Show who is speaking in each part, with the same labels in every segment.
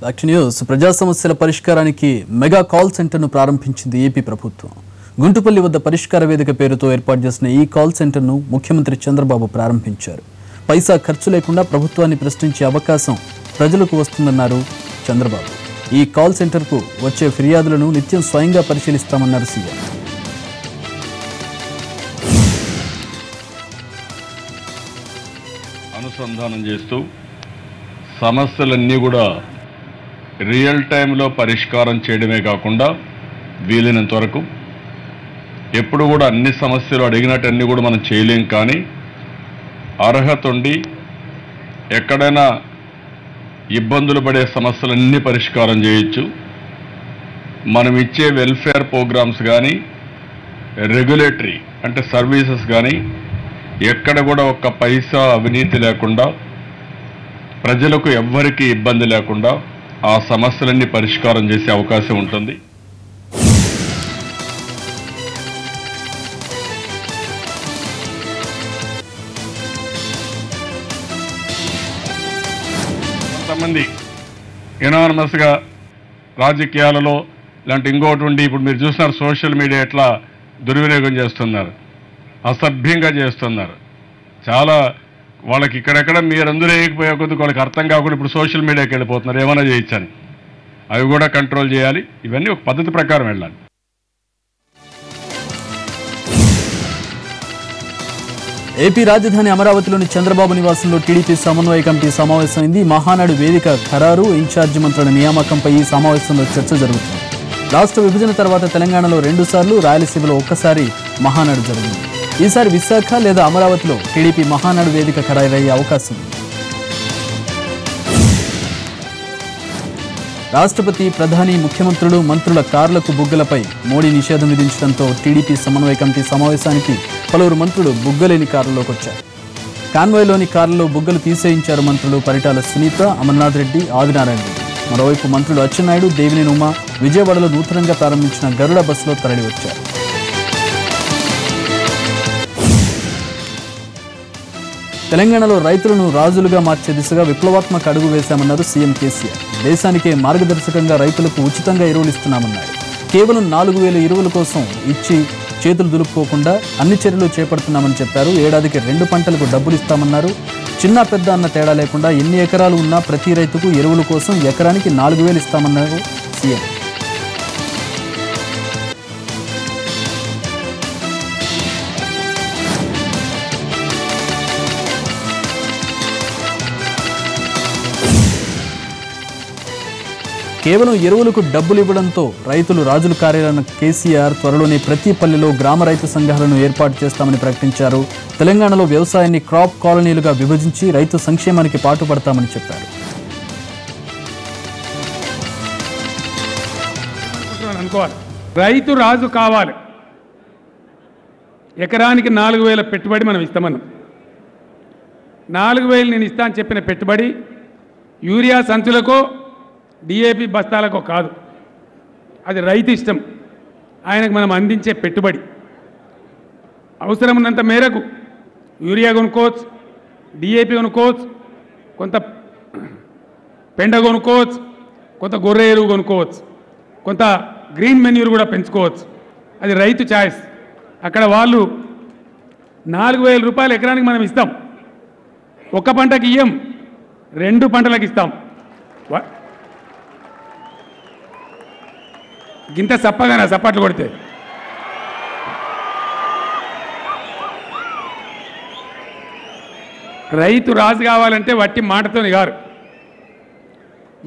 Speaker 1: Back to news. ప్రజా సమస్యల పరిష్కారానికి మెగా కాల్ సెంటర్ను ప్రారంభించింది ఏపీ ప్రభుత్వం. గుంటుపల్లి వద్ద పరిష్కార వేదిక పేరుతో ఏర్పాటు చేసిన ఈ కాల్ సెంటర్ను ముఖ్యమంత్రి చంద్రబాబు ప్రారంభించారు. పైసా ఖర్చు లేకుండా ప్రభుత్వాన్ని ప్రశ్నించే అవకాశం ప్రజలకు వస్తుందన్నారు చంద్రబాబు. ఈ కాల్ సెంటర్కు వచ్చే ఫిర్యాదులను నిత్యం స్వయంగా పరిశీలిస్తామన్నారు సీఎం.
Speaker 2: అనుసంధానం చేస్తూ సమస్యలన్నీ కూడా రియల్ టైంలో పరిష్కారం చేయడమే కాకుండా వీలైనంత వరకు ఎప్పుడు కూడా అన్ని సమస్యలు అడిగినట్టు అన్నీ కూడా మనం చేయలేం, కానీ అర్హత ఉండి ఎక్కడైనా ఇబ్బందులు పడే సమస్యలన్నీ పరిష్కారం చేయొచ్చు. మనం ఇచ్చే వెల్ఫేర్ ప్రోగ్రామ్స్ కానీ రెగ్యులేటరీ అంటే సర్వీసెస్ కానీ ఎక్కడ కూడా ఒక్క పైసా అవినీతి లేకుండా ప్రజలకు ఎవ్వరికీ ఇబ్బంది లేకుండా ఆ సమస్యలన్నీ పరిష్కారం చేసే అవకాశం ఉంటుంది. కొంతమంది ఎనానమస్గా రాజకీయాలలో ఇలాంటి ఇంకోటి ఉండి ఇప్పుడు మీరు చూస్తున్నారు సోషల్ మీడియా ఎట్లా దుర్వినియోగం చేస్తున్నారు, అసభ్యంగా చేస్తున్నారు. చాలా వాళ్ళకి ఇక్కడెక్కడ మీరందరూ వేయకపోయే కొద్దిగా వాళ్ళకి అర్థం కాకుండా ఇప్పుడు సోషల్ మీడియాకి వెళ్ళిపోతున్నారు, ఏమైనా చేయొచ్చని. అవి కూడా కంట్రోల్ చేయాలి. ఇవన్నీ ఒక పద్ధతి ప్రకారం వెళ్ళాలి.
Speaker 1: ఏపీ రాజధాని అమరావతిలోని చంద్రబాబు నివాసంలో టీడీపీ సమన్వయ కమిటీ సమావేశమైంది. మహానాడు వేదిక ఖరారు, ఇన్ఛార్జి మంత్రుల నియామకంపై ఈ సమావేశంలో చర్చ జరుగుతుంది. రాష్ట్ర విభజన తర్వాత తెలంగాణలో 2 సార్లు, రాయలసీమలో ఒక్కసారి మహానాడు జరిగింది. ఈసారి విశాఖ లేదా అమరావతిలో టీడీపీ మహానాడు వేదిక ఖరారయ్యే అవకాశం ఉంది. రాష్ట్రపతి, ప్రధాని, ముఖ్యమంత్రులు, మంత్రుల కార్లకు బుగ్గలపై మోడీ నిషేధం విధించడంతో టీడీపీ సమన్వయ కమిటీ సమావేశానికి పలువురు మంత్రులు బుగ్గలేని కారులోకి వచ్చారు. కాన్వాయ్లోని కారులో బుగ్గలు తీసేయించారు మంత్రులు పరిటాల సునీత, అమర్నాథ్ రెడ్డి, ఆదినారాయణ రెడ్డి. మరోవైపు మంత్రులు అచ్చెన్నాయుడు, దేవినేని ఉమా విజయవాడలో నూతనంగా ప్రారంభించిన గరుడ బస్సులో తరలి వచ్చారు. తెలంగాణలో రైతులను రాజులుగా మార్చే దిశగా విప్లవాత్మక అడుగు వేశామన్నారు సీఎం కేసీఆర్. దేశానికే మార్గదర్శకంగా రైతులకు ఉచితంగా ఎరువులు ఇస్తున్నామన్నారు. కేవలం 4,000 ఎరువుల కోసం ఇచ్చి చేతులు దులుపుకోకుండా అన్ని చర్యలు చేపడుతున్నామని చెప్పారు. ఏడాదికి 2 పంటలకు డబ్బులు ఇస్తామన్నారు. చిన్న పెద్ద అన్న తేడా లేకుండా ఎన్ని ఎకరాలు ఉన్నా ప్రతి రైతుకు ఎరువుల కోసం ఎకరానికి 4,000 ఇస్తామన్నారు సీఎం. కేవలం ఎరువులకు డబ్బులు ఇవ్వడంతో రైతులు రాజులు కారేరన్న కేసీఆర్ త్వరలోనే ప్రతి పల్లెలో గ్రామ రైతు సంఘాలను ఏర్పాటు చేస్తామని ప్రకటించారు. తెలంగాణలో వ్యవసాయాన్ని క్రాప్ కాలనీలుగా విభజించి రైతు సంక్షేమానికి పాటుపడతామని చెప్పారు.
Speaker 3: రైతు రాజు కావాలి. ఎకరానికి 4,000 పెట్టుబడి మనం ఇస్తామన్నాం. 4,000 నేను ఇస్తా అని చెప్పిన పెట్టుబడి యూరియా సంచులకో డిఏపి బస్తాలకో కాదు, అది రైతు ఇష్టం. ఆయనకు మనం అందించే పెట్టుబడి అవసరం ఉన్నంత మేరకు యూరియా కొనుక్కోవచ్చు, డిఏపి కొనుక్కోవచ్చు, కొంత పెండ కొనుక్కోవచ్చు, కొంత గొర్రె ఎరువు కొనుక్కోవచ్చు, కొంత గ్రీన్ మెన్యూర్ కూడా పెంచుకోవచ్చు. అది రైతు ఛాయిస్. అక్కడ వాళ్ళు 4,000 రూపాయలు ఎకరానికి మనం ఇస్తాం. ఒక్క పంటకి ఇయ్యం, 2 పంటలకు ఇస్తాం. గింత సప్పగానే సప్పట్లు కొడితే రైతు రాజు కావాలంటే వట్టి మాటతోని గారు.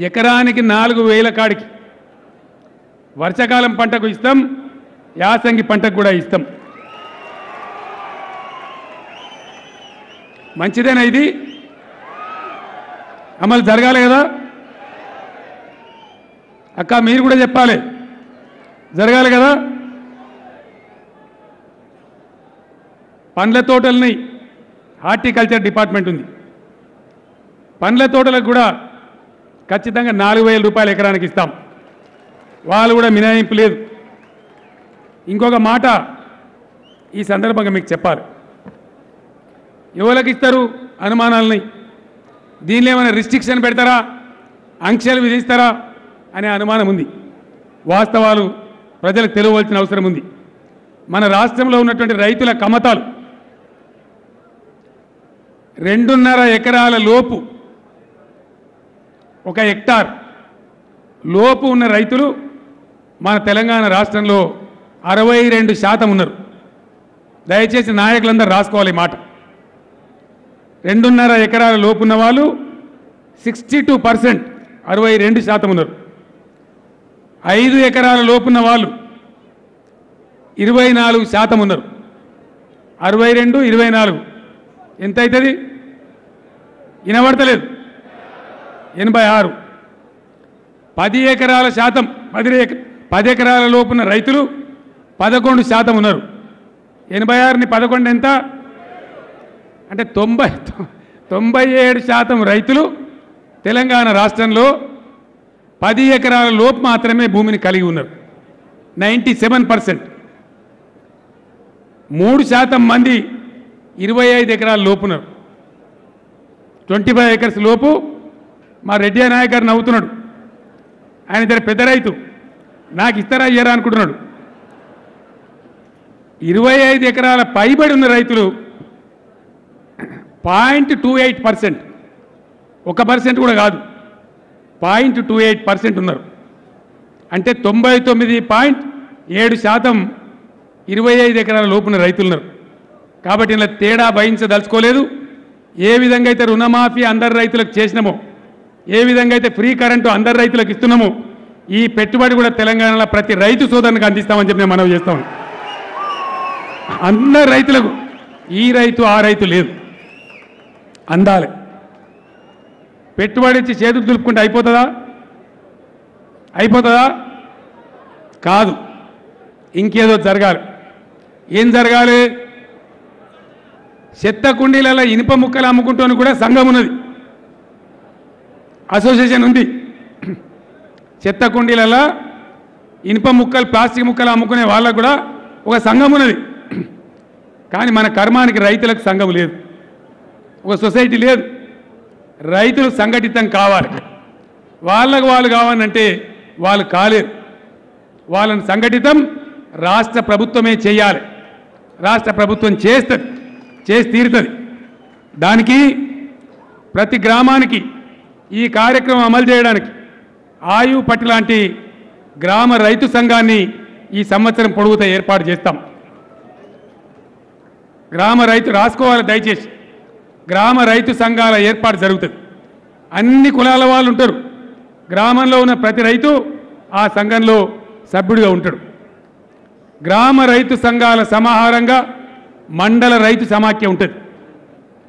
Speaker 3: ఎకరానికి 4,000 కాడికి వర్షాకాలం పంటకు ఇస్తాం, యాసంగి పంటకు కూడా ఇస్తాం. మంచిదేనా? ఇది అమలు జరగాలి కదా అక్క, మీరు కూడా చెప్పాలి, జరగాలి కదా. పండ్ల తోటల్ని హార్టికల్చర్ డిపార్ట్మెంట్ ఉంది. పండ్ల తోటలకు కూడా ఖచ్చితంగా 4,000 రూపాయలు ఎకరానికి ఇస్తాం. వాళ్ళు కూడా మినహాయింపు లేదు. ఇంకొక మాట ఈ సందర్భంగా మీకు చెప్పాలి. ఎవరికి ఇస్తారు అనుమానాలని? దీనిలో ఏమైనా రిస్ట్రిక్షన్ పెడతారా? ఆంక్షలు విధిస్తారా అనే అనుమానం ఉంది. వాస్తవాలు ప్రజలకు తెలియవలసిన అవసరం ఉంది. మన రాష్ట్రంలో ఉన్నటువంటి రైతుల కమతాలు 2.5 ఎకరాల లోపు, 1 హెక్టార్ లోపు ఉన్న రైతులు మన తెలంగాణ రాష్ట్రంలో 62% ఉన్నారు. దయచేసి నాయకులందరూ రాసుకోవాలి మాట. 2.5 ఎకరాల లోపు ఉన్న వాళ్ళు 62%, 62% ఉన్నారు. 5 ఎకరాల లోపున్న వాళ్ళు 24% ఉన్నారు. 62, 24 ఎంత అవుతుంది? వినబడతలేదు. 86. 10 ఎకరాల శాతం, 10 ఎకరాల లోపున్న రైతులు 11% ఉన్నారు. 86ని 11 ఎంత అంటే 97% రైతులు తెలంగాణ రాష్ట్రంలో 10 ఎకరాల లోపు మాత్రమే భూమిని కలిగి ఉన్నారు. 97%. 3% మంది 25 ఎకరాల లోపు ఉన్నారు. 25 ఎకర్స్ లోపు మా రెడ్డి నాయక్ గారు నవ్వుతున్నాడు. ఆయన ఇద్దరు పెద్ద రైతు, నాకు ఇస్తారా ఇయ్యరా అనుకుంటున్నాడు. 25 ఎకరాల పైబడి ఉన్న రైతులు 0.28%, 1% కూడా కాదు, 0.28% ఉన్నారు. అంటే 99.7% 25 ఎకరాల లోపున రైతులు ఉన్నారు. కాబట్టి ఇలా తేడా భయించదలుచుకోలేదు. ఏ విధంగా అయితే రుణమాఫీ అందరు రైతులకు చేసినామో, ఏ విధంగా అయితే ఫ్రీ కరెంటు అందరు రైతులకు ఇస్తున్నామో, ఈ పెట్టుబడి కూడా తెలంగాణలో ప్రతి రైతు సోదరునికి అందిస్తామని చెప్పి నేను మనవి చేస్తాను. అందరు రైతులకు, ఈ రైతు ఆ రైతు లేదు, అందాలి. పెట్టుబడి ఇచ్చి చేతులు దులుపుకుంటే అయిపోతుందా? అయిపోతుందా? కాదు, ఇంకేదో జరగాలి. ఏం జరగాలి? చెత్త కుండీలలో ఇనుప ముక్కలు అమ్ముకుంటూ కూడా సంఘం ఉన్నది, అసోసియేషన్ ఉంది. చెత్త కుండీలలో ఇనుప ముక్కలు, ప్లాస్టిక్ ముక్కలు అమ్ముకునే వాళ్ళకు కూడా ఒక సంఘం ఉన్నది. కానీ మన కర్మానికి రైతులకు సంఘం లేదు, ఒక సొసైటీ లేదు. రైతులు సంఘటితం కావాలి. వాళ్ళకు వాళ్ళు కావాలంటే వాళ్ళు కాలేరు. వాళ్ళని సంఘటితం రాష్ట్ర ప్రభుత్వమే చేయాలి. రాష్ట్ర ప్రభుత్వం చేస్తుంది, చేసి తీరుతుంది. దానికి ప్రతి గ్రామానికి ఈ కార్యక్రమం అమలు చేయడానికి ఆయువు పట్టి లాంటి గ్రామ రైతు సంఘాన్ని ఈ సంవత్సరం పొడుగుతా ఏర్పాటు చేస్తాం. గ్రామ రైతు రాసుకోవాలి దయచేసి. గ్రామ రైతు సంఘాల ఏర్పాటు జరుగుతుంది. అన్ని కులాల వాళ్ళు ఉంటారు. గ్రామంలో ఉన్న ప్రతి రైతు ఆ సంఘంలో సభ్యుడిగా ఉంటాడు. గ్రామ రైతు సంఘాల సమాహారంగా మండల రైతు సమాఖ్య ఉంటుంది.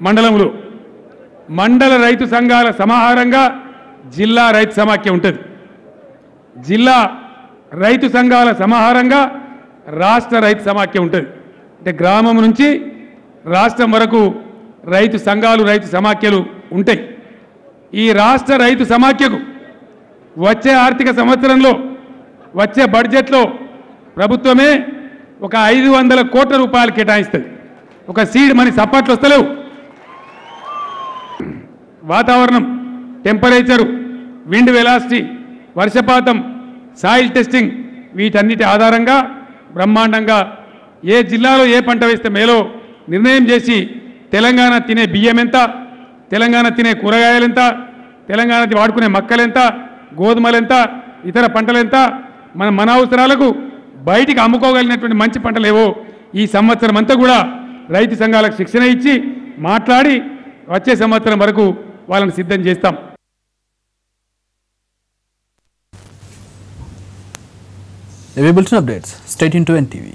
Speaker 3: మండలంలో మండల రైతు సంఘాల సమాహారంగా జిల్లా రైతు సమాఖ్య ఉంటుంది. జిల్లా రైతు సంఘాల సమాహారంగా రాష్ట్ర రైతు సమాఖ్య ఉంటుంది. అంటే గ్రామం నుంచి రాష్ట్రం వరకు రైతు సంఘాలు, రైతు సమాఖ్యలు ఉంటాయి. ఈ రాష్ట్ర రైతు సమాఖ్యకు వచ్చే ఆర్థిక సంవత్సరంలో, వచ్చే బడ్జెట్లో ప్రభుత్వమే ఒక 500 కోట్ల రూపాయలు కేటాయిస్తుంది. ఒక సీడ్ మనీ సపోర్ట్లు వస్తలేవు. వాతావరణం, టెంపరేచరు, విండ్ వెలాసిటీ, వర్షపాతం, సాయిల్ టెస్టింగ్, వీటన్నిటి ఆధారంగా బ్రహ్మాండంగా ఏ జిల్లాలో ఏ పంట వేస్తే మేలో నిర్ణయం చేసి తెలంగాణ తినే బియ్యం ఎంత, తెలంగాణ తినే కూరగాయలు ఎంత, తెలంగాణ వాడుకునే మక్కలు ఎంత, గోధుమలు ఎంత, ఇతర పంటలు ఎంత, మన అవసరాలకు బయటికి అమ్ముకోగలిగినటువంటి మంచి పంటలు ఏవో ఈ సంవత్సరం అంతా కూడా రైతు సంఘాలకు శిక్షణ ఇచ్చి మాట్లాడి వచ్చే సంవత్సరం వరకు వాళ్ళని సిద్ధం చేస్తాం.
Speaker 1: Available updates. Stay tuned to NTV.